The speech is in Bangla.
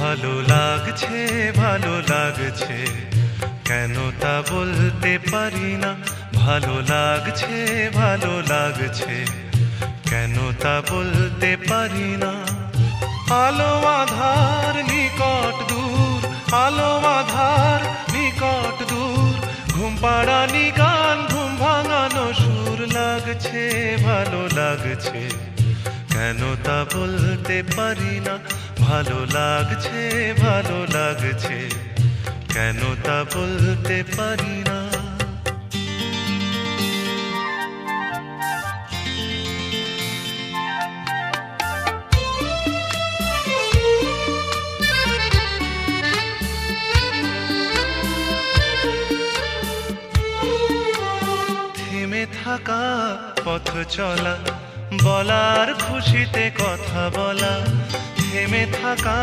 ভালো লাগছে ভালো লাগছে, কেন তা বলতে পারি না। ভালো লাগছে ভালো লাগছে, কেন তা বলতে পারি না। আলো আধার নিকট দূর, আলো আধার নিকট দূর, ঘুম পাড়ানি গান ঘুম ভাঙানো সুর। লাগছে ভালো লাগছে, কেন তা বলতে পারি না। ভালো লাগছে ভালো লাগছে, কেন তা বলতে পারি না। থেমে থাকা পথ চলা, বলার খুশিতে কথা বলা। থেমে থাকা